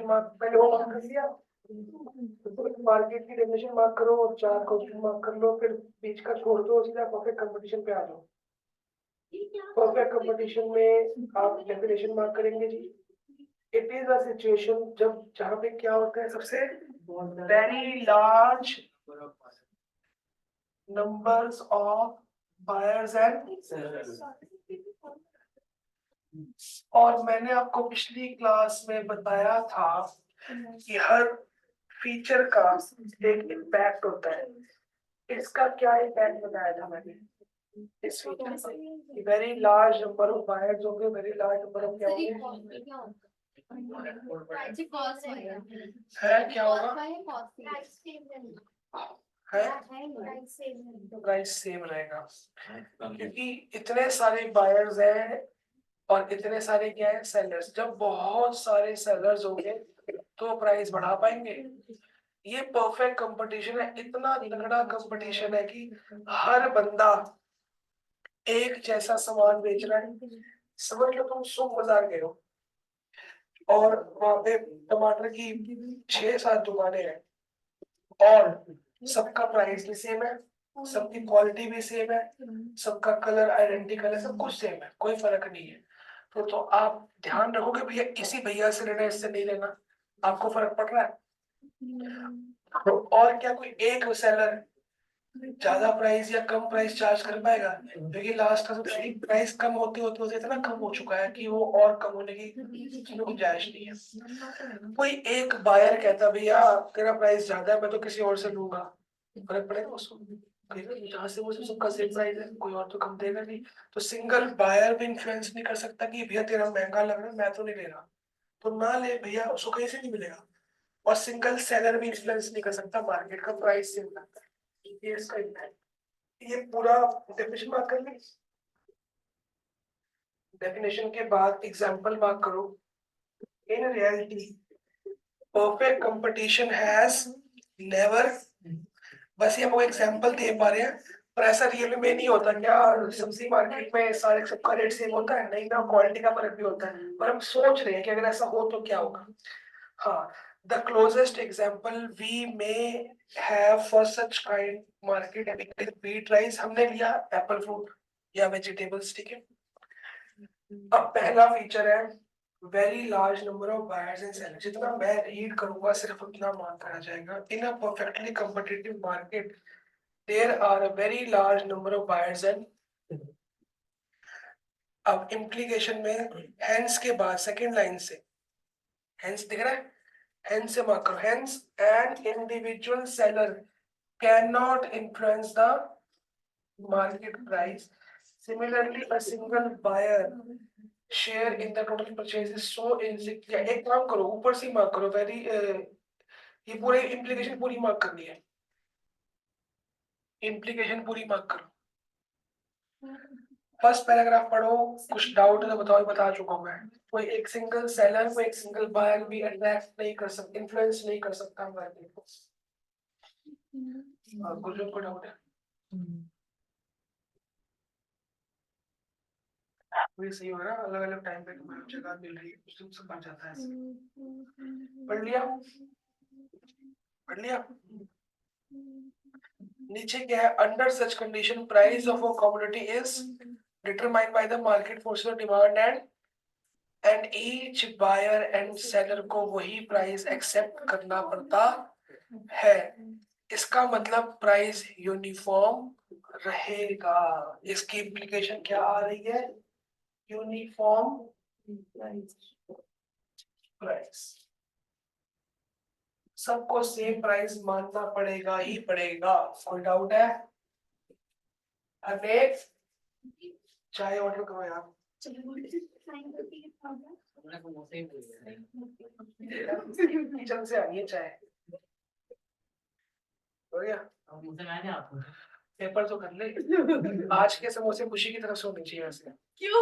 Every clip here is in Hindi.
डेफिनेशन मार्क पहले वो मार्क कर लिया, मार्केट की डेफिनेशन मार्क करो और 4 क्वेश्चन मार्क कर लो, फिर बीच का छोड़ दो, सीधा परफेक्ट कंपटीशन पे आ जाओ। परफेक्ट कंपटीशन में आप डेफिनेशन मार्क करेंगे जी। इट इज अ सिचुएशन जब जहाँ पे क्या होता है, सबसे very large numbers of buyers and sellers। और मैंने आपको पिछली क्लास में बताया था कि हर फीचर का एक इम्पैक्ट होता है। इसका क्या इम्पैक्ट बताया था मैंने इस फीचर का? Very large number of buyers होंगे, वेरी लार्ज नंबर ऑफ क्या होंगे है, क्या होगा है, प्राइस सेम रहेगा, क्योंकि इतने सारे बायर्स हैं और इतने सारे क्या है सेलर्स। जब बहुत सारे सेलर्स होंगे तो प्राइस बढ़ा पाएंगे। ये परफेक्ट कंपटीशन है, इतना तगड़ा कंपटीशन है कि हर बंदा एक जैसा सामान बेच रहा है। समझ लो तुम सुपर बाजार गए हो और वहां पे टमाटर की 6-7 दुकानें हैं और सबका प्राइस भी सेम है, सबकी क्वालिटी भी सेम है, सबका कलर आइडेंटिकल है, सब कुछ सेम है, कोई फर्क नहीं है। तो आप ध्यान रखोगे भैया इसी भैया से लेना, इससे नहीं लेना, आपको फर्क पड़ रहा है। तो और क्या कोई एक सेलर ज्यादा प्राइस या कम प्राइस चार्ज कर पाएगा? क्योंकि लास्ट का सबसे प्राइस कम होते होते होते इतना कम हो चुका है कि वो और कम होने की गुंजाइश नहीं है। कोई एक बायर कहता भैया तेरा प्राइस ज्यादा है, मैं तो किसी और से लूंगा, फर्क पड़ेगा उसको? जहाँ से वो सबका सेम प्राइस है, कोई और तो कम देगा नहीं। तो सिंगल बायर भी इन्फ्लुएंस नहीं कर सकता कि भैया तेरा महंगा लग रहा है, मैं तो नहीं ले रहा, तो ना ले भैया, उसको कहीं से नहीं मिलेगा। और सिंगल सेलर भी इन्फ्लुएंस नहीं कर सकता, मार्केट का प्राइस सेम रहता है। ये इसका इम्पैक्ट। ये पूरा डेफिनेशन मार्क कर ली। डेफिनेशन के बाद एग्जांपल मार्क करो। In reality perfect competition has never, बस ये हम एग्जांपल दे पा रहे हैं, पर ऐसा रियल में नहीं होता। क्या सब्जी मार्केट में सारे सबका रेट सेम होता है? नहीं ना, क्वालिटी का फर्क भी होता है, पर हम सोच रहे हैं कि अगर ऐसा हो तो क्या होगा। हाँ, the closest example we may have for such kind market wheat rice हमने लिया एप्पल फ्रूट या वेजिटेबल्स, ठीक है। अब पहला फीचर है very large number of buyers and sellers. जितना मैं रीड करूंगा सिर्फ उतना मार्क करा जाएगा। In a perfectly competitive market there are a very large number of buyers and, अब इम्प्लीकेशन में हेंस के बाद सेकंड लाइन से हेंस दिख रहा है, hence से मार्क करो, hence an individual seller cannot influence the market price, similarly a single buyer share in the total purchase is so insignificant। एक काम करो, ऊपर से मार्क करो, वेरी ये पूरे इम्प्लीकेशन पूरी मार्क करनी है, इम्प्लीकेशन पूरी मार्क करो। फर्स्ट पैराग्राफ पढ़ो, कुछ डाउट है तो बताओ, बता चुका हूं मैं। कोई एक सिंगल सेलर, कोई एक सिंगल बायर भी अट्रैक्ट नहीं कर सकता, इन्फ्लुएंस नहीं कर सकता मार्केट को। गुरजन को डाउट है? वही सही हो रहा है, अलग अलग टाइम पे तुम्हें जगह मिल रही है, उससे सब बन जाता है। पढ़ लिया? पढ़ लिया? नीचे क्या है? Under such condition price of a commodity is determined by the market forces of demand and each buyer and seller को वही प्राइस एक्सेप्ट करना पड़ता है। इसका मतलब प्राइस यूनिफॉर्म रहेगा। इसकी इम्प्लीकेशन क्या आ रही है? यूनिफॉर्म प्राइस, सबको सेम प्राइस मानना पड़ेगा ही पड़ेगा। कोई डाउट है? अनेक चाय ऑर्डर करो यार, किचन से आ रही है चाय। हो गया? पेपर तो कर ले। आज के समोसे खुशी की तरफ से होने चाहिए वैसे। क्यों?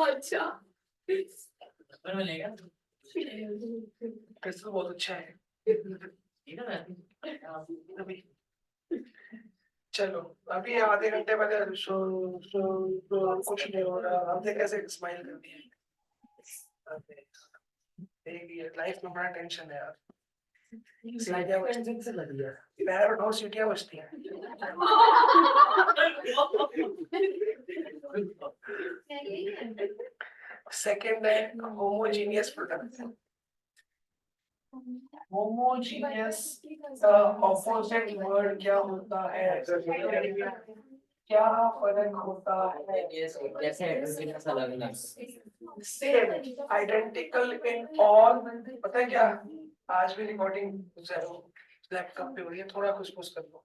अच्छा टेस्ट तो बहुत अच्छा है। अभी चलो, अभी आधे घंटे पहले कुछ नहीं हो रहा, हमने कैसे स्माइल कर दी है। एक ये लाइफ में बड़ा टेंशन है यार। सीटियां बजती से लगी है, पैर उठाओ सीटियां बजती हैं। सेकंड है होमोजीनियस प्रोडक्ट। होमोजीनियस का ऑपोजिट वर्ड क्या होता है? क्या फर्क होता है? Same, identical in all. पता है क्या, आज भी रिकॉर्डिंग लैपटॉप पे हो रही है, थोड़ा कुछ पुश कर लो।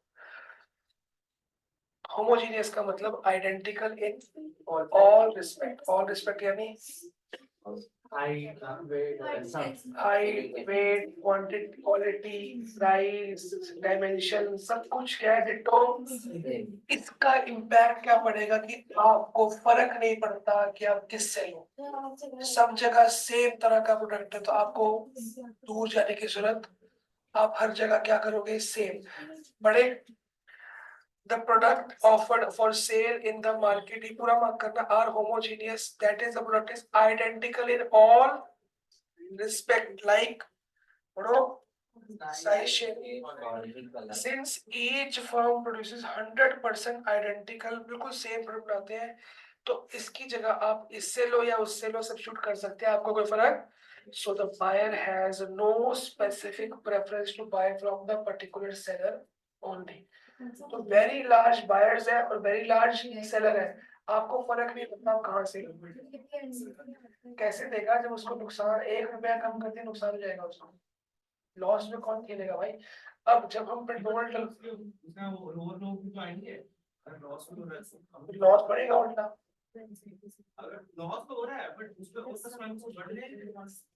होमोजीनियस का मतलब identical in all respect. All respect यानी height, weight, quantity, quality, price, dimension, सब कुछ क्या है, डिटो। इसका इम्पैक्ट क्या पड़ेगा कि आपको फर्क नहीं पड़ता कि आप किससे लो, सब जगह सेम तरह का प्रोडक्ट है, तो आपको दूर जाने की जरूरत, आप हर जगह क्या करोगे, सेम। बड़े the product offered for sale in the market, ये पूरा मार्क करना, are homogeneous, that is the product is identical in all respect, like बड़ो size, shape, since each firm produces 100% identical, बिल्कुल सेम प्रोडक्ट बनाते हैं, तो इसकी जगह आप इससे लो या उससे लो, सब्स्टिट्यूट कर सकते हैं, आपको कोई फर्क। So the buyer has no specific preference to buy from the particular seller only. तो वेरी लार्ज बायर्स है और वेरी लार्ज सेलर है, आपको फर्क नहीं पड़ता कहाँ से कैसे देगा। जब उसको नुकसान 1 रुपया कम कर दिया, नुकसान हो जाएगा उसको, लॉस में कौन खेलेगा भाई। अब जब हम पेट्रोल लॉस बढ़ेगा उल्टा, अगर लॉस तो हो रहा है बट उसमें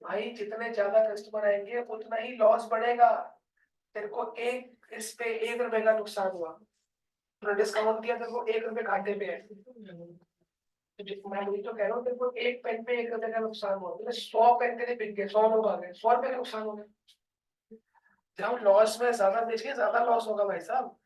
भाई जितने ज्यादा कस्टमर आएंगे उतना ही लॉस बढ़ेगा। तेरे को एक इस पे 1 रुपए का नुकसान हुआ, तो डिस्काउंट दिया, तेरे को 1 रुपए घाटे पे है, तो मैं वही तो कह रहा हूँ, तेरे को एक पेन पे 1 रुपए का नुकसान हुआ, मतलब 100 पेन तेरे बिक गए, 100 लोग आ गए, 100 रुपए का नुकसान हो गया। जब लॉस में ज्यादा बेचिए ज्यादा लॉस होगा भाई साहब।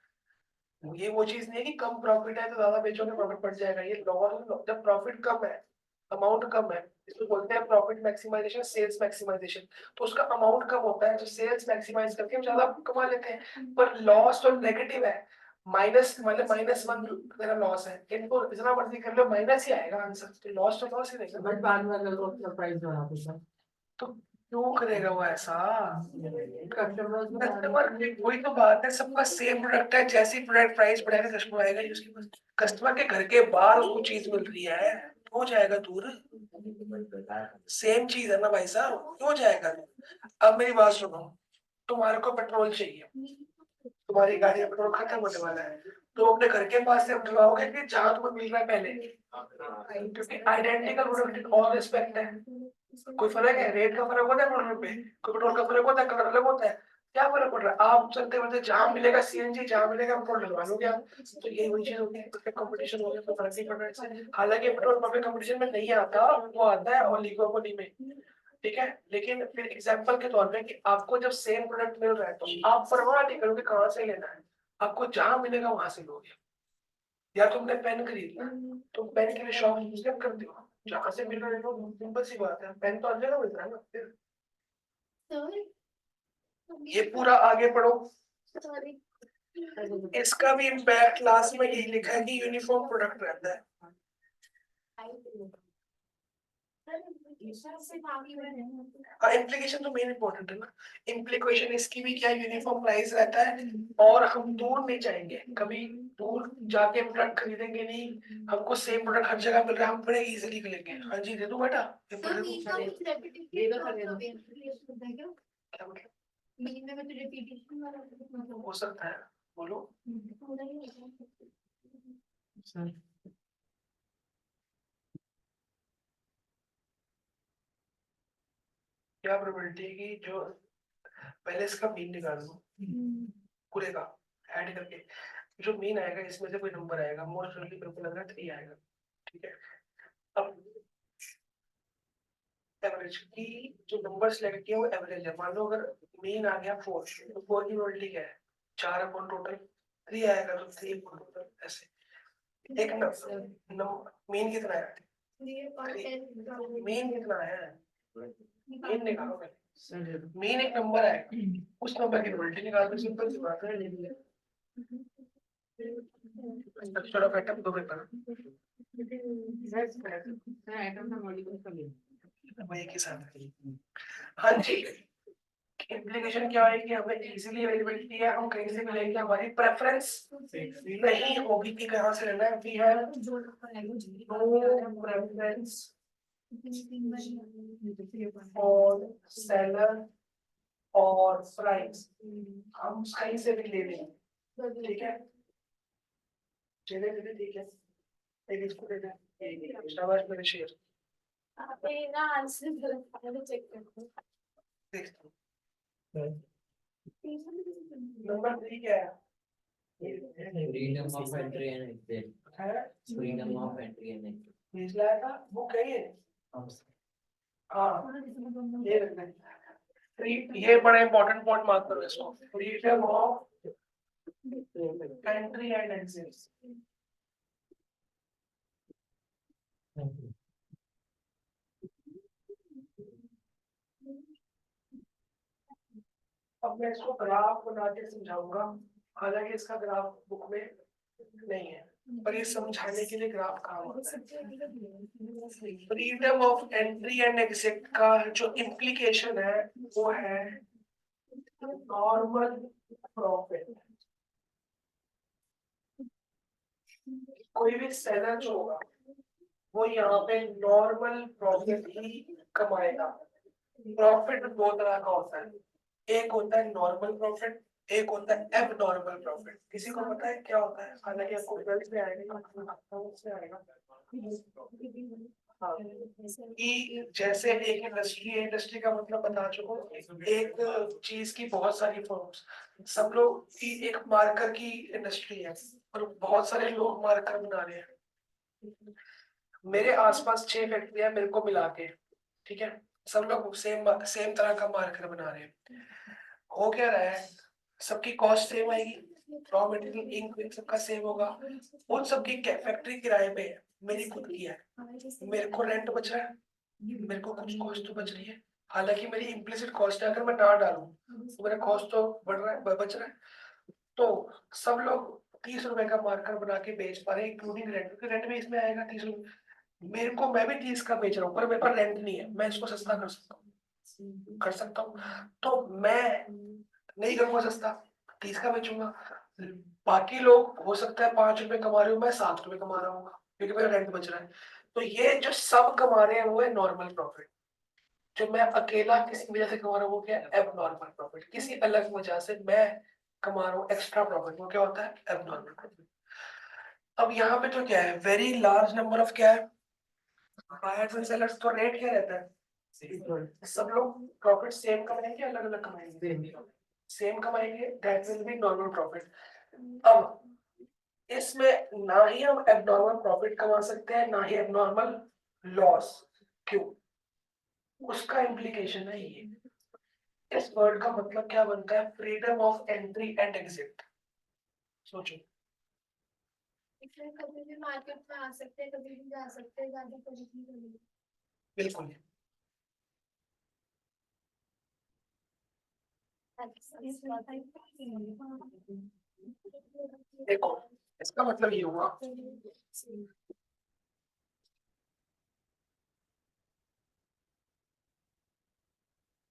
ये वो चीज नहीं है कि कम प्रॉफिट है तो ज्यादा बेचोगे प्रॉफिट बढ़ जाएगा, ये लॉस, जब प्रॉफिट कम है, अमाउंट कम है, इसको बोलते हैं प्रॉफिट मैक्सिमाइजेशन, सेल्स मैक्सिमाइजेशन, तो उसका अमाउंट कम होता है, तो सेल्स मैक्सिमाइज करके हम ज्यादा कमा लेते हैं। पर लॉस तो नेगेटिव है, माइनस मतलब -1 तेरा लॉस है, इनको जितना मर्जी कर लो माइनस ही आएगा आंसर, तो लॉस तो लॉस ही रहेगा। बट बाद में अगर वो प्राइस बढ़ा देता तो क्यों करेगा वो ऐसा। कस्टमर वही तो बात है, सबका सेम प्रोडक्ट है, जैसी प्रोडक्ट प्राइस बढ़ाएगा कस्टमर आएगा, उसके पास कस्टमर के घर के बाहर उसको चीज मिल रही है, हो जाएगा दूर। सेम चीज है ना भाई साहब, क्यों जाएगा दूर। अब मेरी बात सुनो, तुम्हारे को पेट्रोल चाहिए, तुम्हारी गाड़ी में पेट्रोल खत्म होने वाला है, तो अपने घर के पास से डलवाओगे कि जहां तुम्हें मिल रहा है पहले, क्योंकि identical product in all respect है। कोई फर्क है, रेट का फर्क होता है पेट्रोल पे, कोई पेट्रोल का फर्क होता है, कलर अलग होता है, क्या फर्क पड़ रहा है। आप चलते चलते जहां मिलेगा सीएनजी, जहां मिलेगा पेट्रोल डलवा लोगे आप, तो ये वही चीज होगी, कंपटीशन हो गया, तो फर्क नहीं पड़ रहा है इससे। हालांकि पेट्रोल पंप में कंपटीशन में नहीं आता, वो आता है ओलिगोपोली में, ठीक है। लेकिन फिर एग्जांपल के तौर पे कि आपको जब सेम प्रोडक्ट मिल रहा है तो आप परवाह नहीं करोगे कहाँ से लेना है, आपको जहां मिलेगा वहां से लोगे। या तुमने पेन खरीदना, तुम पेन के लिए शॉप विजिट करते हो, जहां से मिल रहा है, सिंपल सी बात है, पेन तो हर जगह मिलता है ना। फिर ये पूरा आगे पढ़ो, इसका भी इम्पैक्ट लास्ट में यही लिखा है कि यूनिफॉर्म प्रोडक्ट रहता है। इम्प्लीकेशन तो मेन इंपॉर्टेंट है ना, इम्प्लीकेशन इसकी भी क्या, यूनिफॉर्म प्राइस रहता है, और हम दूर नहीं जाएंगे, कभी दूर जाके प्रोडक्ट खरीदेंगे नहीं, हमको सेम प्रोडक्ट हर जगह मिल रहा है, हम बड़े इजीली लेंगे। हाँ जी दे दूं बेटा, क्या मतलब हो सकता है, बोलो सर। क्या प्रोबेबिलिटी है कि जो, पहले इसका मीन निकाल लो पूरे का, ऐड करके जो मीन आएगा इसमें से कोई नंबर आएगा, मोस्ट प्रोबेबली मेरे को लग रहा है 3 आएगा, ठीक है। अब एवरेज की जो नंबर सिलेक्ट किया वो एवरेज है, मान लो अगर मीन आ गया 4, तो 4 की प्रोबेबिलिटी क्या है, 4 अपॉन टोटल, 3 आएगा तो 3 अपॉन टोटल, ऐसे एक मीन कितना है, मीन कितना है, मीन निकालो पहले। मीन एक नंबर आएगा, उस नंबर की उल्टी निकाल दो, सिंपल सी बात है। स्ट्रक्चर ऑफ एटम दो पेपर वही के साथ। हाँ जी, इम्प्लीकेशन क्या है कि हमें इजीली अवेलेबिलिटी है, हम कहीं से भी लेंगे, हमारी प्रेफरेंस नहीं होगी कि कहाँ से लेना है। We have no preference for seller और प्राइस, हम कहीं से भी ले लेंगे, ठीक है। चले चले ठीक है, एक इसको दे दे, शाबाश मेरे शेर। आपने ना आंसर गलत है, चेक करते हैं। नंबर 3 क्या है? Freedom of entry and exit. है Freedom of entry and exit. पिछला था वो कही है। हाँ ये रखना है। ये बड़ा इंपॉर्टेंट पॉइंट मार्क करो इसको, freedom of entry and exit. अब मैं इसको ग्राफ बना के समझाऊंगा, हालांकि इसका ग्राफ बुक में नहीं है, पर ये समझाने के लिए ग्राफ काम होता है। Freedom of entry and exit का जो इम्प्लीकेशन है वो है नॉर्मल प्रॉफिट। कोई भी सेलर जो होगा वो यहाँ पे नॉर्मल प्रॉफिट ही कमाएगा। प्रॉफिट दो तरह का होता है, एक होता है नॉर्मल प्रॉफिट, एक होता है एब नॉर्मल प्रॉफिट। किसी को पता है क्या होता है? हालांकि आपको रिजल्ट में आएगा, उसमें आएगा। हाँ, कि जैसे एक इंडस्ट्री है, इंडस्ट्री का मतलब बता चुका हूँ, एक चीज की बहुत सारी फॉर्म्स, सब लोग की एक मार्कर की इंडस्ट्री है और बहुत सारे लोग मार्कर बना रहे हैं। मेरे आसपास 6 फैक्ट्रियां मेरे को मिला के, ठीक है, सब लोग सेम सेम तरह का मार्कर बना रहे हैं। हो क्या रहा है, सबकी कॉस्ट सेम आएगी, रॉ मटेरियल इंक सबका सेम होगा, उन सबकी फैक्ट्री किराए पे है, मेरी खुद की है, मेरे को रेंट बच रहा है, मेरे को कुछ कॉस्ट तो बच रही है। हालांकि मेरी इम्प्लिसिट कॉस्ट है, अगर मैं ना डालूं तो मेरा कॉस्ट तो बढ़ रहा है, बच रहा है। तो सब लोग 30 रुपए का मार्कर बना के बेच पा रहे हैं, इंक्लूडिंग रेंट, क्योंकि रेंट भी इसमें आएगा 30 रुपए। मेरे को, मैं भी 30 का बेच रहा हूँ पर मेरे पास रेंट नहीं है, मैं इसको सस्ता कर सकता हूँ, तो मैं नहीं करूंगा सस्ता, 30 का बेचूंगा। बाकी लोग हो सकता है 5 रुपए कमा रहे हो, मैं 7 रुपए कमा रहा हूँ क्योंकि मेरा रेंट बच रहा है। तो ये जो सब कमा रहे हैं वो है नॉर्मल प्रॉफिट। जो मैं अकेला किसी वजह से कमा रहा हूँ वो क्या है? एब नॉर्मल प्रॉफिट। किसी अलग वजह से मैं कमा रहा हूँ एक्स्ट्रा प्रॉफिट, वो क्या होता है? एब नॉर्मल प्रॉफिट। अब यहाँ पे तो क्या है, वेरी लार्ज नंबर ऑफ क्या है, बायर्स एंड सेलर्स। तो रेट क्या रहता है? सब लोग प्रॉफिट सेम कमाएंगे, अलग अलग कमाएंगे? सेम कमाएंगे, that will be normal profit. अब इसमें ना ही हम एबनॉर्मल प्रॉफिट कमा सकते हैं, ना ही एबनॉर्मल लॉस। क्यों? उसका इम्प्लीकेशन है ये। इस वर्ड का मतलब क्या बनता है? Freedom of entry and exit. सोचो, कभी भी मार्केट में आ सकते हैं, कभी भी जा सकते हैं, ज्यादा फर्क नहीं पड़ेगा। बिल्कुल। देखो, इसका मतलब ये हुआ,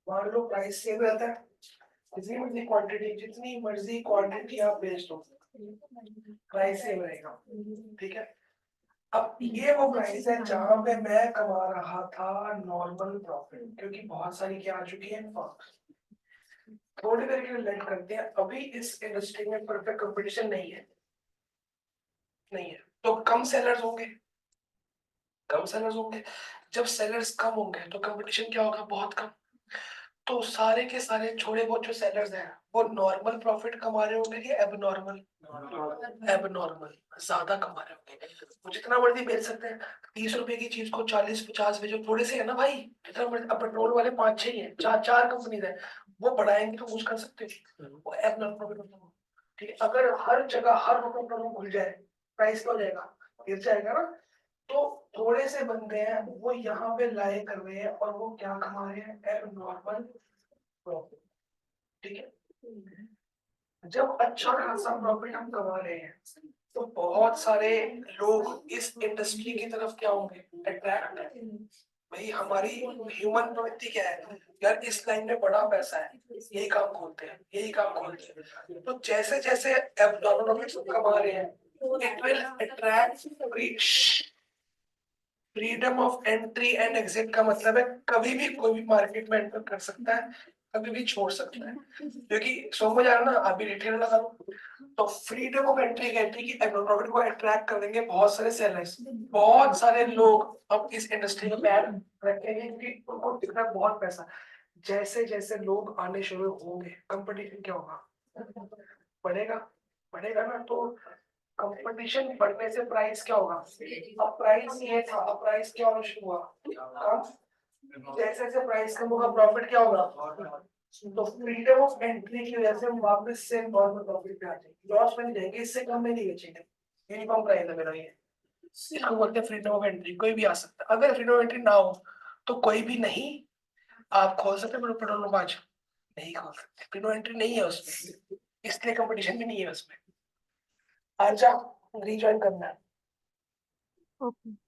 मान लो प्राइस सेम रहता है, जितनी मर्जी क्वांटिटी, जितनी मर्जी क्वांटिटी आप बेच दो, प्राइस सेम रहेगा, ठीक है। अब ये वो प्राइस है जहां पे मैं कमा रहा था नॉर्मल प्रॉफिट, क्योंकि बहुत सारी क्या आ चुकी है, थोड़ी देर के लिए लेट करते हैं। अभी इस इंडस्ट्री में परफेक्ट कंपटीशन नहीं है, नहीं है, तो कम सेलर्स होंगे, कम सेलर्स होंगे। जब सेलर्स कम होंगे तो कंपटीशन क्या होगा? बहुत कम। तो सारे के सारे थोड़े बहुत जो सेलर्स हैं वो नॉर्मल प्रॉफिट कमा रहे होंगे कि एबनॉर्मल? एबनॉर्मल, ज्यादा कमा रहे होंगे। वो जितना मर्जी बेच सकते हैं, 30 रुपए की चीज को 40-50 बेचो, थोड़े से है ना भाई, जितना मर्जी। अब पेट्रोल वाले 5-6 ही है, चार कंपनीज है, वो बढ़ाएंगे तो कुछ कर सकते हो, वो एबनॉर्मल प्रॉफिट। ठीक है, अगर हर जगह हर पेट्रोल पंप खुल जाए, प्राइस क्या हो जाएगा? गिर जाएगा ना। तो थोड़े से बंदे हैं वो यहाँ पे लाए कर रहे हैं और वो क्या कमा रहे हैं, एबनॉर्मल प्रॉफिट। ठीक है, जब अच्छा खासा प्रॉफिट हम कमा रहे हैं तो बहुत सारे लोग इस इंडस्ट्री की तरफ क्या होंगे, अट्रैक्ट है। भाई हमारी ह्यूमन प्रवृत्ति क्या है, यार इस लाइन में बड़ा पैसा है, यही काम खोलते हैं, यही काम खोलते हैं। तो जैसे जैसे एबनॉर्मल प्रॉफिट कमा रहे हैं, it will attract freedom of entry and exit का मतलब है कभी भी कोई भी मार्केट में एंटर कर सकता है, कभी भी छोड़ सकता है। क्योंकि समझ आ रहा ना, अभी रिटेल लगा लो तो फ्रीडम ऑफ एंट्री कहती है कि एबनॉर्मल प्रॉफिट को अट्रैक्ट कर देंगे बहुत सारे सेलर्स, बहुत सारे लोग अब इस इंडस्ट्री में पैर रखेंगे क्योंकि उनको दिख रहा है बहुत पैसा। जैसे जैसे लोग आने शुरू होंगे कंपटीशन क्या होगा, बढ़ेगा, बढ़ेगा ना। तो कंपटीशन बढ़ने से प्राइस क्या होगा, अब प्राइस ये था, अब प्राइस क्या होना शुरू हुआ, कम। जैसे जैसे प्राइस कम होगा प्रॉफिट क्या होगा, तो फ्रीडम ऑफ एंट्री की वजह से हम वापस से नॉर्मल प्रॉफिट पे आ जाएंगे, लॉस में नहीं जाएंगे, इससे कम में नहीं बेचेंगे। यूनिफॉर्म प्राइस है मेरा ये, इसको बोलते हैं फ्रीडम ऑफ एंट्री। कोई भी आ सकता है, अगर फ्रीडम ऑफ एंट्री ना हो तो कोई भी नहीं आप खोल सकते पेट्रोल पंप, आज नहीं खोल सकते, फ्रीडम ऑफ एंट्री नहीं है उसमें, इसलिए कंपटीशन भी नहीं है उसमें। आजा रीजॉइन करना है। ओके।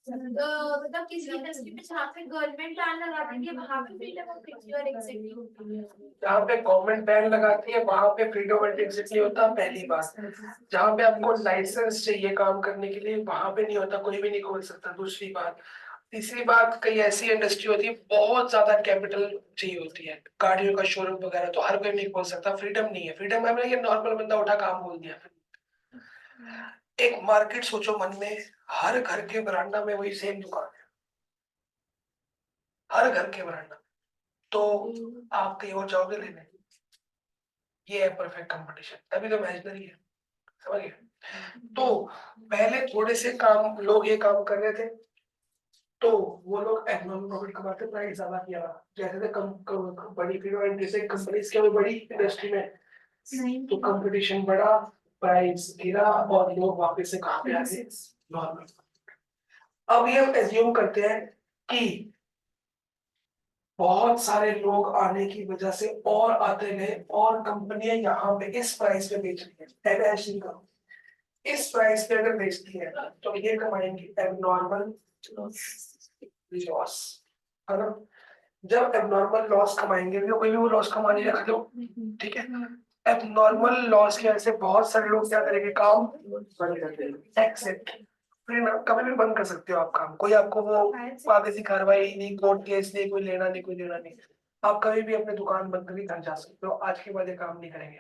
मतलब किसी इंडस्ट्री में जहाँ पे गवर्नमेंट प्लान लगा देंगे वहाँ पे फ्रीडम ऑफ एंट्री और एग्जिट नहीं होती है। जहाँ पे गवर्नमेंट बैन लगाती है वहां पे फ्रीडम ऑफ एग्जिट नहीं होता, पहली बात। जहाँ पे आपको लाइसेंस चाहिए काम करने के लिए वहां पे नहीं होता, कोई भी नहीं खोल सकता, दूसरी बात। तीसरी बात, कई ऐसी इंडस्ट्री होती है बहुत ज्यादा कैपिटल चाहिए होती है, गाड़ियों का शोरूम वगैरह, तो हर कोई नहीं खोल सकता, फ्रीडम नहीं है। फ्रीडम है कि नॉर्मल बंदा उठा काम खोल दिया। एक मार्केट सोचो मन में, हर घर के बरांडा में वही सेम दुकान है, हर घर के बरांडा, तो आप कहीं और जाओगे लेने, ये है परफेक्ट कंपटीशन, तभी तो इमेजिनरी है, समझ गए। तो पहले थोड़े से काम लोग ये काम कर रहे थे तो वो लोग एबनॉर्मल प्रॉफिट कमाते, प्राइस ज्यादा किया, जैसे जैसे बड़ी कंपनीज के बड़ी इंडस्ट्री में तो कंपटीशन बढ़ा, प्राइस गिरा और लोग वापस से कहाँ पे आ गए, नॉर्मल। अब ये हम एज्यूम करते हैं कि बहुत सारे लोग आने की वजह से और आते गए और कंपनियां यहाँ पे इस प्राइस पे बेच रही है, ऐसे करो, इस प्राइस पे अगर बेचती है तो ये कमाएंगे एबनॉर्मल लॉस, है ना। जब एबनॉर्मल लॉस कमाएंगे भी, कोई भी वो लॉस कमाने रख लो, ठीक है, एबनॉर्मल लॉस की वजह से बहुत सारे लोग क्या करेंगे, काम बंद कर देंगे, एक्सेप्ट। फिर ना कभी भी बंद कर सकते हो आप काम, कोई आपको वो कागजी कार्रवाई नहीं, कोर्ट केस नहीं, कोई लेना नहीं, कोई देना नहीं, आप कभी भी अपनी दुकान बंद करके घर जा सकते हो, आज के बाद ये काम नहीं करेंगे।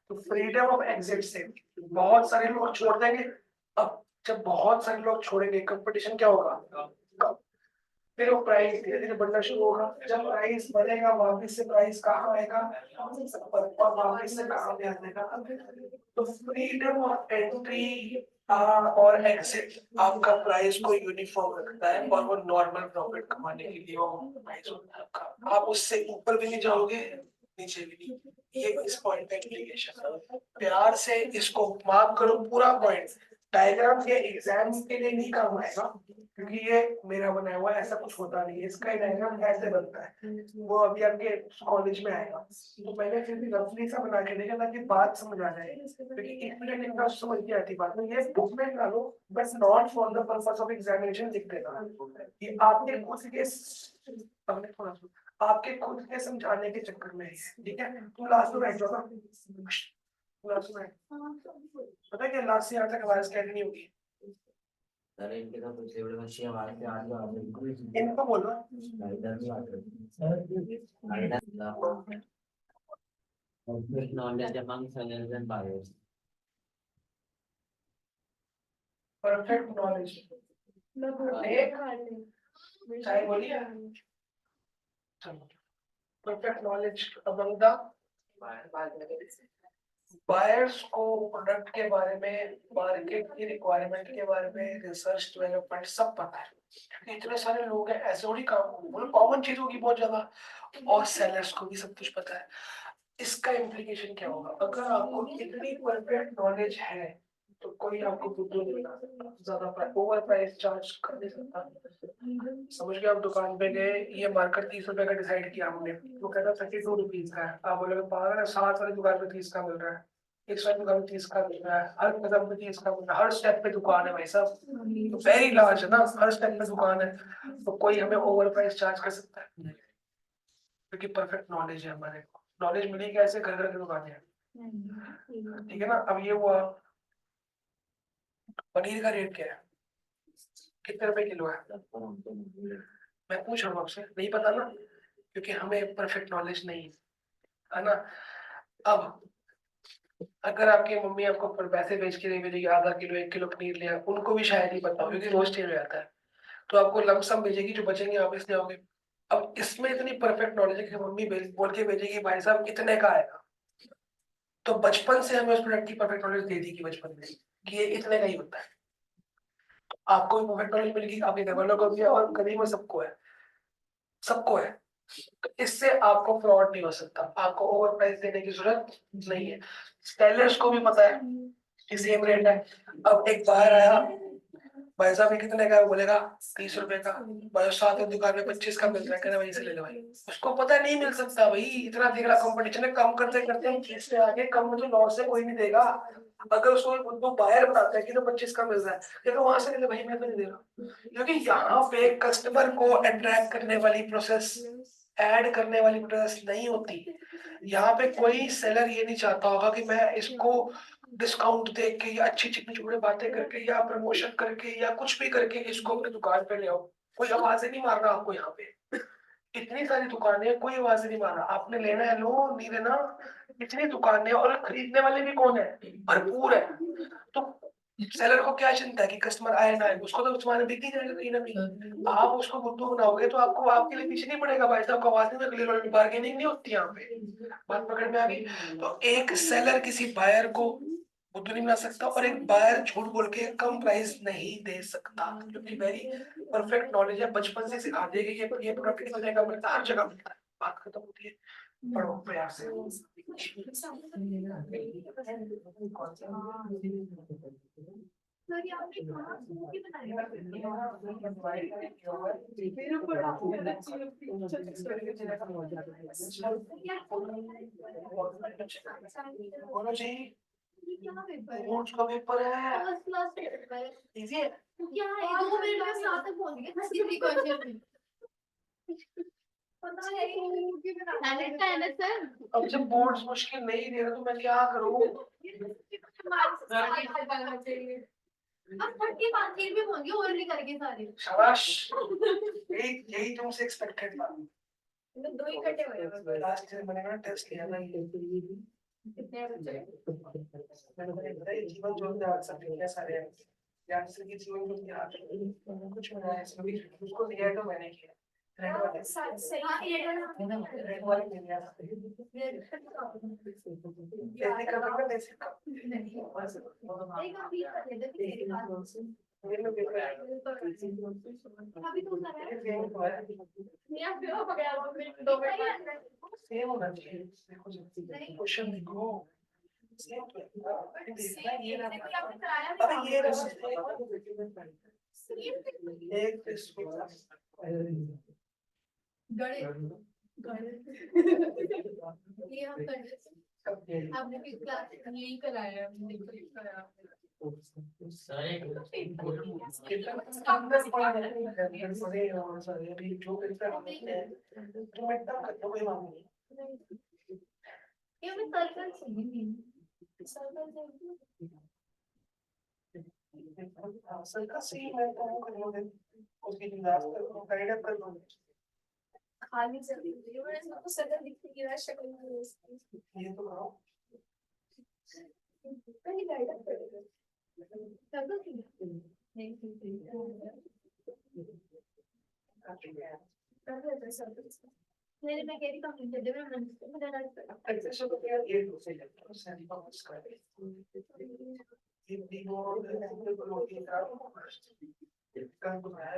तो फ्रीडम ऑफ एग्जिट से बहुत सारे लोग छोड़ देंगे। अब जब बहुत सारे लोग छोड़ेंगे कंपटीशन क्या होगा, फिर वो प्राइस धीरे धीरे बढ़ना शुरू होगा, जब प्राइस बढ़ेगा वापिस से प्राइस कहाँ आएगा, और वापिस से कहाँ पे आ जाएगा। तो फ्रीडम ऑफ एंट्री और एग्जिट आपका प्राइस को यूनिफॉर्म रखता है और वो नॉर्मल प्रॉफिट कमाने के लिए वो प्राइस होता है आपका, आप उससे ऊपर भी नहीं जाओगे नीचे भी नहीं। ये इस पॉइंट का इंप्लीकेशन है, प्यार से इसको मार्क करो पूरा पॉइंट। डायग्राम ये एग्जाम्स के लिए नहीं काम आएगा क्योंकि ये मेरा बनाया हुआ ऐसा कुछ होता नहीं है, इसका डायग्राम ऐसे बनता है, वो अभी आपके कॉलेज में आएगा। तो मैंने फिर भी रफली सा बना के देखा ताकि बात समझ आ जाए, क्योंकि एक मिनट इतना समझ नहीं आती बात में, ये बुक में डालो बस not for the purpose of examination लिख देना, ये आपके खुद के हमने थोड़ा सा आपके खुद के समझाने के चक्कर में है, ठीक है। तुम लास्ट में बैठ जाओ ना, लास्ट में पता है क्या, लास्ट से यहाँ तक आवाज कैसे नहीं होगी, अरे इनके तो कुछ लेवल मच्छी हमारे से आगे आ गई। इनको बोलो इधर भी आ गई। Knowledge among sellers and buyers. Perfect knowledge, चाहे बोलिए perfect knowledge among the buyers को प्रोडक्ट के बारे में, मार्केट की रिक्वायरमेंट के बारे में, रिसर्च डेवलपमेंट सब पता है, क्योंकि इतने सारे लोग हैं, ऐसे थोड़ी काम मतलब कॉमन चीज होगी बहुत ज्यादा, और सेलर्स को भी सब कुछ पता है। इसका इम्प्लीकेशन क्या होगा, अगर आपको इतनी परफेक्ट नॉलेज है तो कोई आपको बुद्धू नहीं बना सकता, ज्यादा ओवर प्राइस चार्ज कर नहीं सकता। समझ गए? आप दुकान पे गए, ये मार्कर 30 रुपए का डिसाइड किया हमने, वो कहता 32 रुपीज का है, आप बोलोगे पागल है, 7 वाली दुकान पे 30 का मिल रहा है, 100 वाली दुकान पे 30 का मिल रहा है, हर कदम पे 30 का मिल रहा है, हर स्टेप पे दुकान है भाई साहब, तो वेरी लार्ज है ना, हर स्टेप पे दुकान है, तो कोई हमें ओवर प्राइस चार्ज कर सकता है? क्योंकि परफेक्ट नॉलेज है हमारे को, नॉलेज मिली कैसे? घर घर की दुकानें हैं, ठीक है ना। अब ये हुआ, पनीर का रेट क्या है, कितने रुपए किलो है? मैं पूछ रहा हूँ आपसे, नहीं पता ना, क्योंकि हमें परफेक्ट नॉलेज नहीं है ना। अब अगर आपकी मम्मी आपको पैसे भेज के नहीं भेजेगी, आधा किलो 1 किलो पनीर लिया, उनको भी शायद ही पता हो, क्योंकि रोज चेंज हो जाता है, तो आपको लमसम भेजेगी, जो बचेंगे वापस ले आओगे। अब इसमें इतनी परफेक्ट नॉलेज है कि मम्मी बोल के भेजेगी भाई साहब कितने का आएगा, तो बचपन से हमें उस प्रोडक्ट की परफेक्ट नॉलेज दे दी कि बचपन में कि ये इतने का ही होता है। आपको भी परफेक्ट नॉलेज मिलेगी, आपके घर वालों को भी है, और गरीब में सबको है, सबको है। तो इससे आपको फ्रॉड नहीं हो सकता, आपको ओवर प्राइस देने की जरूरत नहीं है। सेलर्स को भी पता है कि सेम रेट है। अब एक बाहर आया, भाई साहब ये कितने का है? वो बोलेगा 30 रुपए का, भाई साथ में दुकान में 25 का मिल रहा है, कहना वहीं से ले लो भाई। उसको पता नहीं मिल सकता भाई, इतना तगड़ा कंपटीशन है, कम करते करते हम 30 पे आगे, कम में तो लॉस है, कोई नहीं देगा। अगर उसको बायर बताता है कि तो 25 का मिल रहा है, देखो वहां से ले लो भाई, मैं तो नहीं दे रहा, क्योंकि यहाँ पे कस्टमर को अट्रैक्ट करने वाली प्रोसेस, ऐड करने वाली प्रोसेस नहीं होती। यहाँ पे कोई सेलर ये नहीं चाहता होगा कि मैं इसको डिस्काउंट दे के या अच्छी चिकनी चुपड़ी बातें करके या प्रमोशन करके या कुछ भी करके इसको अपनी दुकान पे ले आओ। कोई आवाज नहीं मार रहा आपको यहाँ पे, इतनी सारी दुकानें हैं, कोई आवाज नहीं मार रहा, आपने लेना है लो, नहीं लेना, इतनी दुकानें, और खरीदने वाले भी कौन है? भरपूर है। तो सेलर को क्या चिंता है कि कस्टमर आए ना आए, उसको तो सामान बिक ही जाएगा कहीं ना कहीं। आप उसको बुद्धू बनाओगे तो आपको, आपके लिए पीछे नहीं पड़ेगा भाई साहब, आवाज नहीं निकली, बार्गेनिंग नहीं होती यहाँ पे, बात पकड़ में आ गई। तो एक सेलर किसी बायर को बुद्धू नहीं बना सकता, और एक बायर झूठ बोल के कम प्राइस नहीं दे सकता, क्योंकि वेरी परफेक्ट नॉलेज है, बचपन से सिखा देगी ये प्रोडक्ट कितने का मिलता है, हर जगह मिलता है, बात खत्म होती है। पढ़ो प्यार से। सर यहाँ पे कहाँ स्मूथी बनाएगा? बोलो जी, ये क्या पेपर है? नोट्स का पेपर है, फर्स्ट क्लास पेपर है। इजी है। क्या है? 2 मिनट में साथ तक पहुंच गए किसी क्वेश्चन में। पता है कि टैलेंट का है ना सर। अब जब बोर्ड्स मुश्किल नहीं दे रहे तो मैं क्या करूं? अब 30 फिर भी पहुंच गए और नहीं करके सारे। शाबाश, यही तुमसे एक्सपेक्टेड था। 2 ही कटे हुए हैं। लास्ट ईयर मैंने ना टेस्ट किया था, कितने बचे? मैंने बताया जीवन जोत सब्जेक्ट सारे हैं, याद से कि जीवन जोत याद कुछ बनाया इसमें भी, उसको दिया है तो मैंने किया। रेड वाले, रेड वाले मिल गया, ऐसे कर दूंगा ऐसे कर, मेरे में पेपर है, अभी तो कर रहा है। सेम तो है, मैं फिर हो गया 2 मिनट। सेम होना चाहिए, देखो क्वेश्चन देखो, सेम तो है, देखना ये ना, अबे ये रहा, एक गड़े ये हम कर लेते हैं। आपने भी क्लास यही कराया है, हमने भी कराया। अंदर पड़ा है, अंदर पड़े और सारे भी जो पेपर होते हैं तुम एकदम कर दो, कोई मामला नहीं। ये हमें सर्कल चाहिए, सर्कल चाहिए। सर्कल सी मैं तो वो कर लोगे, उसकी निगाह पर गाइड अप कर लोगे, खाली सर्कल ये मैंने सबको सर्कल दिखती है शक्ल में उसकी, ये तो करो कहीं गाइड अप करेगा सर्कल नहीं कर लेते सर्कल। मेरे मैं कह रही हूँ दे दे मैं ऐसे सब तो यार ये दूसरे लगता है सही बात इसका है, ये वो लोग का काम है,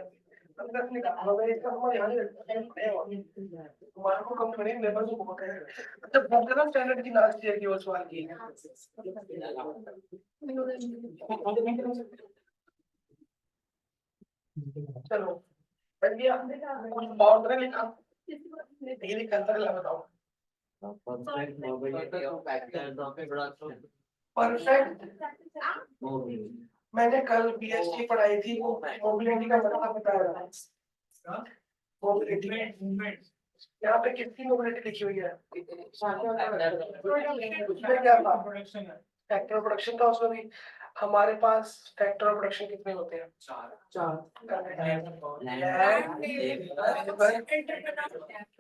अंदर निकालो, मैं इसका हमारे यहाँ नहीं रखता है, हमारे को कंपनी लेबर को बहुत है। तो बहुत ना स्टैंडर्ड की लास्ट ईयर की वो सवाल की है। चलो बढ़िया, कुछ और नहीं लिखा, ये लिखा अंदर ला बताओ। Perfect mobility of factors of production. Perfect, Mobility. मैंने कल बीएसटी पढ़ाई थी, वो मोबिलिटी का मतलब बताया था। मोबिलिटी, यहाँ पे कितनी मोबिलिटी लिखी हुई है? उसमें क्या था? फैक्टर प्रोडक्शन था उसमें भी। हमारे पास फैक्टर ऑफ प्रोडक्शन कितने होते हैं?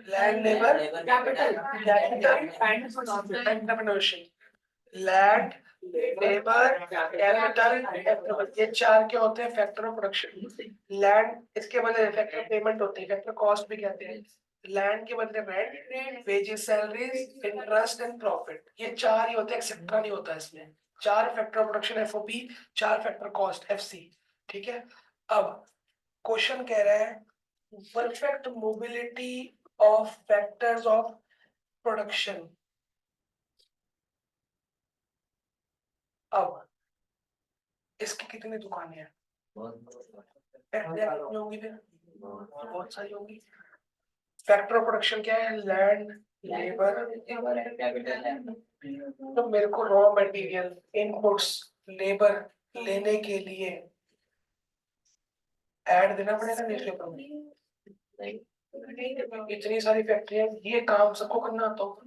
Land, labour, capital, entrepreneurship. Land, labour, capital, ये चार क्या होते हैं? Factor of production. लैंड, इसके बदले फैक्टर पेमेंट होती है, फैक्टर कॉस्ट भी कहते हैं। लैंड के बदले rent, wages, salaries, interest and profit, ये चार ही होते हैं, एक्सेट्रा नहीं होता इसमें। चार फैक्टर ऑफ प्रोडक्शन एफओपी, चार फैक्टर कॉस्ट एफसी। ठीक है, अब क्वेश्चन कह रहा है perfect mobility of factors of production. अब इसकी कितनी दुकानें हैं? होंगी फिर, बहुत सारी होंगी। फैक्टर ऑफ प्रोडक्शन क्या है? लैंड, लेबर, तो मेरे को रॉ मटेरियल, इनपुट्स, लेबर लेने के लिए ऐड देना पड़ेगा न्यूज़पेपर में। इतनी सारी फैक्ट्रियां, ये काम सबको करना आता हो,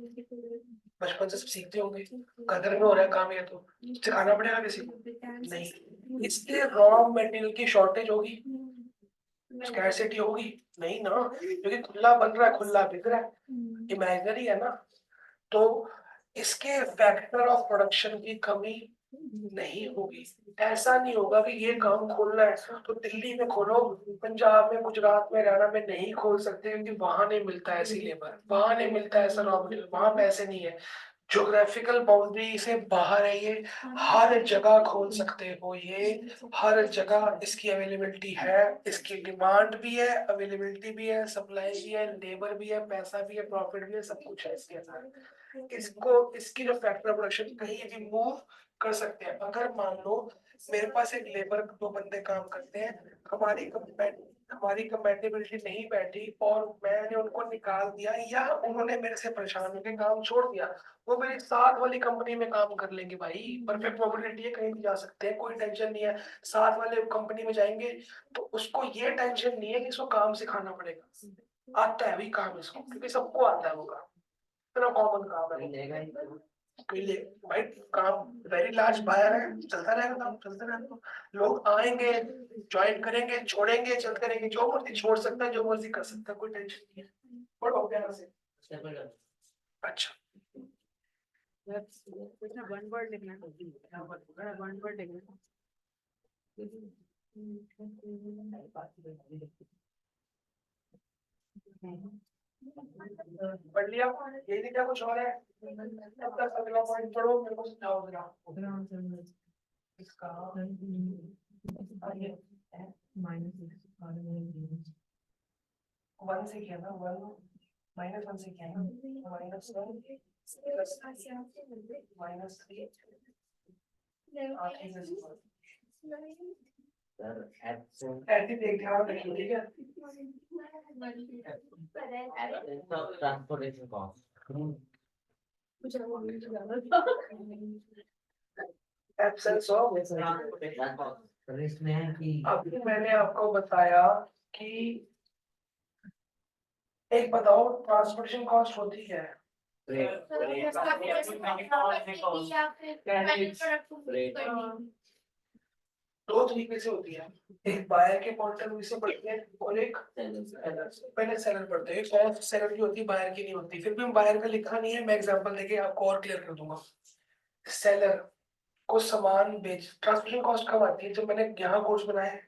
बचपन से सब सीखते होंगे, कदर में हो रहा है काम, ये तो सिखाना पड़ेगा किसी को नहीं। इसलिए रॉ मटेरियल की शॉर्टेज होगी, स्कैरसिटी होगी नहीं ना, क्योंकि खुला बन रहा है, खुला बिक रहा है, इमेजिनरी है ना। तो इसके फैक्टर ऑफ प्रोडक्शन की कमी नहीं होगी। ऐसा नहीं होगा कि ये काम खोलना है तो दिल्ली में खोलो, पंजाब में, गुजरात में, हरियाणा में नहीं खोल सकते, क्योंकि वहां नहीं मिलता है ऐसी लेबर, वहां नहीं मिलता है ऐसा रॉ मटेरियल, वहां पैसे नहीं है। ज्योग्राफिकल बाउंड्री से बाहर है ये, हर जगह खोल सकते हो ये, हर जगह इसकी अवेलेबिलिटी है, इसकी डिमांड भी है, अवेलेबिलिटी भी है, सप्लाई भी है, लेबर भी है, पैसा भी है, प्रॉफिट भी है, सब कुछ है इसके अंदर। इसको, इसकी जो फैक्टर प्रोडक्शन कहीं भी मूव कर सकते हैं। अगर मान लो मेरे पास एक लेबर, दो बंदे काम करते हैं, हमारी कंपैटिबिलिटी नहीं बैठी और मैंने उनको निकाल दिया, या उन्होंने मेरे से परेशान होकर काम छोड़ दिया, वो मेरी साथ वाली कंपनी में काम कर लेंगे भाई। परफेक्ट मोबिलिटी है, कहीं भी जा सकते हैं, कोई टेंशन नहीं है। साथ वाले कंपनी में जाएंगे तो उसको ये टेंशन नहीं है कि इसको काम सिखाना पड़ेगा, आता है भी काम इसको, क्योंकि सबको आता है वो काम, इतना कॉमन काम है वो। कोई ले भाई, काम वेरी लार्ज बायर है, चलता रहेगा काम, चलता रहेगा। लोग आएंगे, ज्वाइन करेंगे, छोड़ेंगे, चलते रहेंगे, जो मर्जी छोड़ सकता है, जो मर्जी कर सकता है, कोई टेंशन नहीं है। पढ़ो प्यार से। अच्छा, वन वर्ड लिखना है, वन वर्ड लिखना पढ़ लिया, यही लिखा, कुछ और है? तब तक अगला पॉइंट पढ़ो, मेरे को समझाओ जरा इसका। वन से किया ना, वन माइनस वन से किया ना, minus one plus minus three, ऐसे देख ध्यान रखिए, ठीक है। Transportation cost. Absence of, Transportation cost. तो इसमें है कि अभी मैंने आपको बताया कि एक बताओ ट्रांसपोर्टेशन कॉस्ट होती क्या है? दो तरीके से होती है, एक बायर के पॉइंट ऑफ व्यू से पढ़ते हैं और एक पहले सेलर पढ़ते हैं। कॉस्ट सेलर की होती है, बायर की नहीं होती। फिर भी हम बायर का लिखा नहीं है, मैं एग्जांपल देके आपको और क्लियर कर दूंगा। सेलर को सामान बेच, ट्रांसपोर्टेशन कॉस्ट कब आती है? जब मैंने यहाँ कोर्स बनाया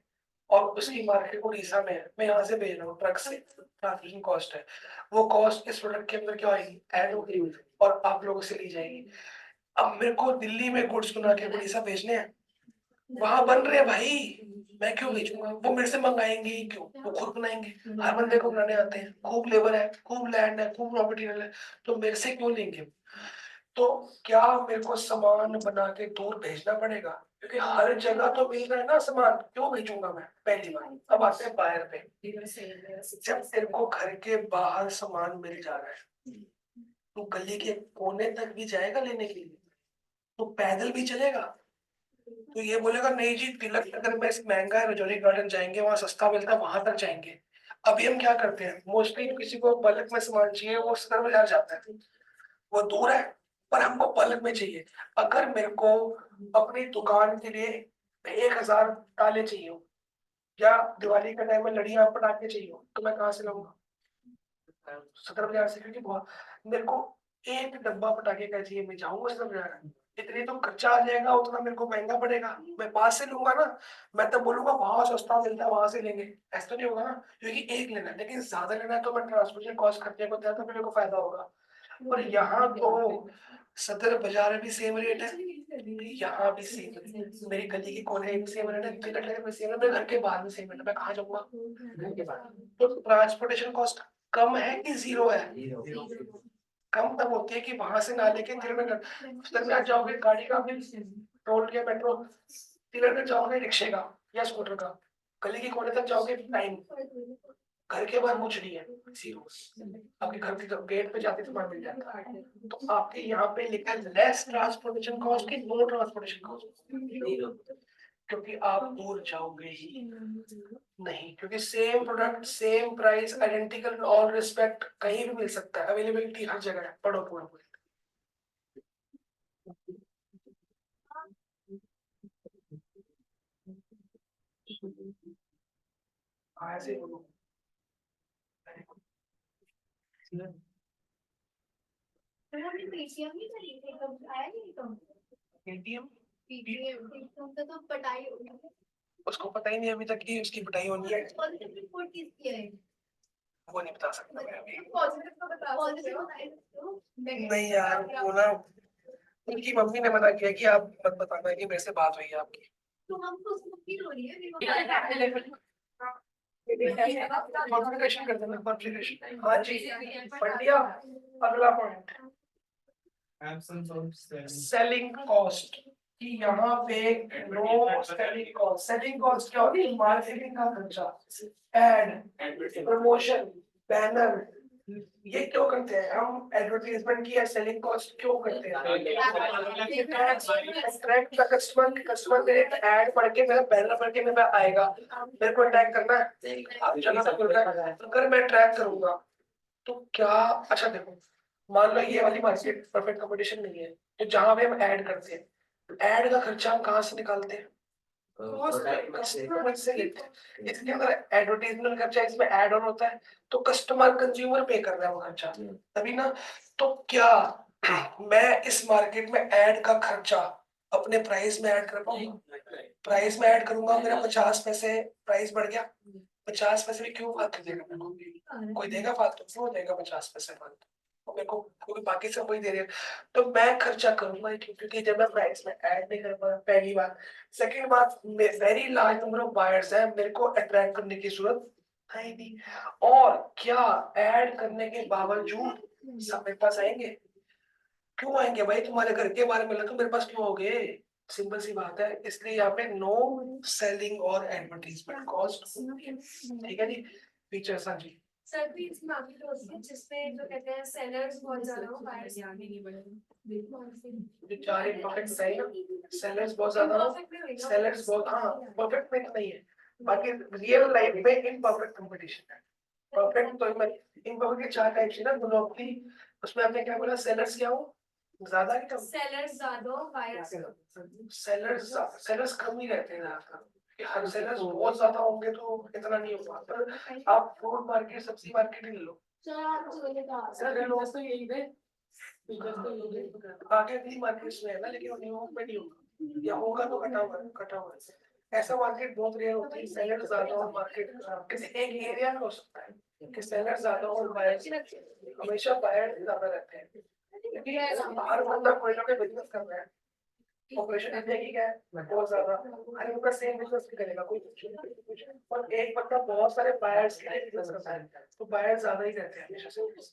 और उसकी मार्केट उड़ीसा में है, मैं यहाँ से भेज रहा हूँ ट्रक से, ट्रांसपोर्टेशन कॉस्ट है। वो कॉस्ट इस प्रोडक्ट के अंदर क्या आएगी? ऐड होगी और आप लोगों से ली जाएगी। अब मेरे को दिल्ली में गुड्स बना के उड़ीसा भेजने हैं, वहां बन रहे हैं भाई, मैं क्यों बेचूंगा? वो मेरे से मंगाएंगे ही क्यों? वो खुद बनाएंगे। हर बंदे को बनाने आते हैं, खूब लेबर है, खूब लैंड है, खूब रॉ मटेरियल है, तो मेरे से क्यों लेंगे? तो क्या मेरे को सामान बना के दूर भेजना पड़ेगा? क्योंकि हर जगह तो मिल रहा है ना सामान, क्यों भेजूंगा मैं? पहली बात। अब आते हैं बाहर पे। जब तेरे को घर के बाहर सामान मिल जा रहा है, तो गली के कोने तक भी जाएगा लेने के लिए? तो पैदल भी चलेगा? तो ये बोलेगा नहीं जी, तिलक नगर में महंगा है, रजौरी गार्डन जाएंगे, वहां सस्ता मिलता है, वहां तक जाएंगे। अभी हम क्या करते हैं, मोस्टली किसी को बल्क में सामान चाहिए, वो सदर बाजार जाता है, वो दूर है पर हमको बल्क में चाहिए। अगर मेरे को अपनी दुकान के लिए 1,000 ताले चाहिए हो, या दिवाली के टाइम में लड़ियां पटाखे चाहिए हो, तो मैं कहाँ से लाऊंगा? सदर बाजार से। क्योंकि बहुत मेरे को एक डब्बा पटाखे का चाहिए, मैं जाऊंगा सदर बाजार, इतनी तो खर्चा आ जाएगा, उतना मेरे को महंगा पड़ेगा। मैं पास से लूंगा ना, मैं तो बोलूंगा वहां सस्ता मिलता है, वहां से लेंगे। ऐसा तो नहीं होगा ना, क्योंकि एक लेना है, लेकिन ज्यादा लेना है तो मैं ट्रांसपोर्टेशन कॉस्ट खर्चे को दिया तो मेरे को फायदा होगा। और यहाँ तो सदर बाजार भी सेम रेट है, यहाँ भी सेम रेट, मेरी गली के कोने भी सेम रेट है, टिकट लगे भी सेम है, मेरे घर के बाहर भी सेम रेट है, मैं कहाँ जाऊंगा? घर के बाहर। तो ट्रांसपोर्टेशन कॉस्ट कम है कि जीरो है? कम तब होती है कि वहां से ना लेके तिरुवनंतपुर तक में आ जाओगे, गाड़ी का बिल, टोल या पेट्रोल, तिरुवनंतपुर जाओगे रिक्शे का या स्कूटर का, गली के कोने तक जाओगे टाइम, घर के बाहर कुछ नहीं है, जीरो। आपके घर के गेट पे जाते सामान मिल जाता है। तो आपके यहाँ पे लिखा है लेस ट्रांसपोर्टेशन कॉस्ट की नो ट्रांसपोर्टेशन कॉस्ट, क्योंकि आप दूर जाओगे ही नहीं, क्योंकि same product same price identical all respect कहीं भी मिल सकता है, अवेलेबिलिटी हर जगह है, पढ़ो पूरा पूरा। हाँ, ऐसे ही बोलो। तो हमने पेटीएम नहीं करी थी, कब आया नहीं तुम? पेटीएम? पेटीएम तुम तो पटाई होगी। उसको पता ही नहीं अभी तक कि उसकी पिटाई होनी है। पॉजिटिव रिपोर्ट किसकी है? वो नहीं बता सकता मैं अभी। पॉजिटिव का बता, पॉजिटिव बता दो। नहीं यार, वो ना उनकी मम्मी ने मना किया कि आप मत बताना कि मेरे से बात हुई है आपकी। तो हमको उसको फील हो रही है कि वो कॉन्फ़िगरेशन कर देना, कॉन्फ़िगरेशन। हाँ जी, बढ़िया। अगला पॉइंट, सेलिंग कॉस्ट। कि यहाँ पे no selling cost. Selling cost क्या होती है? मार्केटिंग का खर्चा, एड, प्रमोशन, बैनर, ये क्यों करते हैं हम? एडवर्टाइजमेंट की या सेलिंग कॉस्ट क्यों करते हैं? Attract the customer. कस्टमर मेरे ऐड पढ़ के, मेरा बैनर पढ़ के मेरे पास आएगा, मेरे को अट्रैक्ट करना है। आप चला तो बोल रहा है, अगर मैं ट्रैक करूंगा तो क्या? अच्छा देखो, मान लो ये वाली मार्केट परफेक्ट कंपटीशन नहीं है, तो जहां पे हम ऐड करते हैं, ऐड का खर्चा हम कहाँ से निकालते हैं? कस्टमर से लेते हैं। इसके अंदर एडवर्टाइजमेंट खर्चा, इसमें ऐड ऑन होता है, तो कस्टमर कंज्यूमर पे कर रहा है वो खर्चा, तभी ना। तो क्या मैं इस मार्केट में ऐड का खर्चा अपने प्राइस में ऐड कर पाऊंगा? प्राइस में ऐड करूंगा, मेरा 50 पैसे प्राइस बढ़ गया, 50 पैसे भी क्यों फालतू देगा मेरे को? कोई देगा फालतू? क्यों देगा 50 पैसे फालतू? और मेरे को, क्योंकि बाकी सब वही दे रहे हैं, तो मैं खर्चा करूंगा ही क्यों? क्योंकि जब मैं प्राइस में ऐड नहीं कर पा, पहली बात। सेकंड बात, very large number of buyers है, मेरे को अट्रैक्ट करने की जरूरत है ही नहीं। और क्या ऐड करने के बावजूद सब मेरे पास आएंगे? क्यों आएंगे भाई? तुम्हारे घर के बारे में लगा, मेरे पास क्यों आओगे? सिंपल सी बात है, इसलिए यहाँ पे नो सेलिंग और एडवर्टाइजमेंट कॉस्ट। ठीक है जी, फीचर्स। हाँ जी, सर भी इस मार्केट होती है जिसमें जो कहते हैं सेलर्स बहुत ज्यादा हो, बायर्स जो चार इम्परफेक्ट बताई ना, सेलर्स बहुत ज्यादा हो, सेलर्स बहुत, हाँ परफेक्ट में तो नहीं है, बाकी रियल लाइफ में इम्परफेक्ट कंपटीशन है। परफेक्ट तो इम्परफेक्ट के चार टाइप्स है ना, मोनोपोली, उसमें आपने क्या बोला? सेलर्स क्या हो? ज्यादा है कम? सेलर्स ज्यादा हो, बायर्स सेलर्स, सेलर्स कम ही रहते हैं ज्यादातर, कि हर सेलर्स बहुत ज्यादा होंगे तो इतना नहीं होगा। पर आप फ्रूट मार्केट, सब्जी मार्केट ही ले लो, सर लोग तो यही थे, आगे भी मार्केट्स में है ना, लेकिन न्यूयॉर्क में नहीं होगा, या होगा तो कटा हुआ, कटा हुआ है। ऐसा मार्केट बहुत रेयर होती है, सेलर ज्यादा और मार्केट किसी एक एरिया में हो सकता है कि सेलर ज्यादा और बायर, हमेशा बायर ज्यादा रहते हैं, क्योंकि हर बंदा कोई ना कोई बिजनेस कर रहा है। ऑपरेशन इंडिया की क्या है बहुत ज्यादा, हर उनका सेम बिजनेस भी करेगा कोई कुछ, और एक बंदा बहुत सारे बायर्स के लिए बिजनेस करता है, तो बायर ज्यादा ही रहते हैं हमेशा से।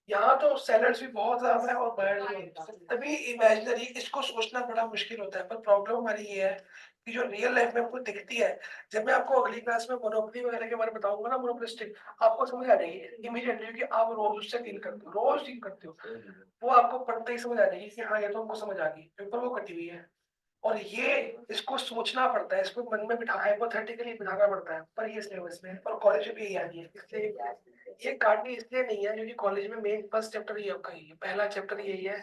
यहाँ तो सेलर्स भी बहुत ज्यादा है और बायर्स भी बहुत, तभी इमेजिनरी इसको सोचना बड़ा मुश्किल होता है। पर प्रॉब्लम हमारी ये है कि जो रियल लाइफ में हमको दिखती है, जब मैं आपको अगली क्लास में मोनोपोली वगैरह के बारे में बताऊंगा ना, मोनोपोलिस्टिक, आपको समझ आ जाएगी इमीडिएटली कि आप रोज उससे डील करते हो, रोज डील करते हो, वो आपको पढ़ते ही समझ आ जाएगी कि हाँ ये तो हमको समझ आ गई, पेपर वो कटी हुई है। और ये इसको सोचना पड़ता है, इसको मन में बिठा हाइपोथेटिकली बिठाना पड़ता है, पर ये सिलेबस में और कॉलेज में भी यही आ रही है। इसलिए ये काटनी इसलिए नहीं है क्योंकि कॉलेज में मेन फर्स्ट चैप्टर ये आपका ही है, पहला चैप्टर यही है,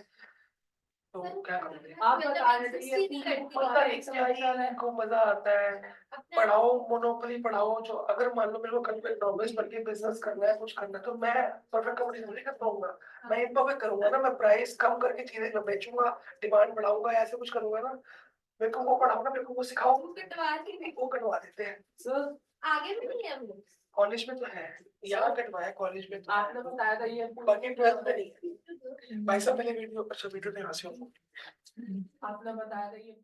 तो क्या करोगे आप बता रहे थे ये पता नहीं क्या ही इनको मजा आता है। पढ़ाओ मोनोपोली पढ़ाओ, जो अगर मान लो मेरे को कल पे नॉवेल्स पढ़ के बिजनेस करना है, कुछ करना है, तो मैं परफेक्ट कंपनी नहीं कर पाऊंगा, मैं इम्परफेक्ट करूंगा ना, मैं प्राइस कम करके चीजें बेचूंगा, डिमांड बढ़ाऊंगा, ऐसे कुछ करूंगा ना। मेरे को वो पढ़ाओ ना, मेरे को वो सिखाओ, वो कटवा देते हैं सर आगे भी नहीं है वो। कॉलेज में तो है, यहाँ कटवाया कॉलेज में तो आपने बताया था ये बाकी 12th में नहीं है। भाई साहब पहले वीडियो, अच्छा वीडियो नहीं, हंसी आपने बताया था ये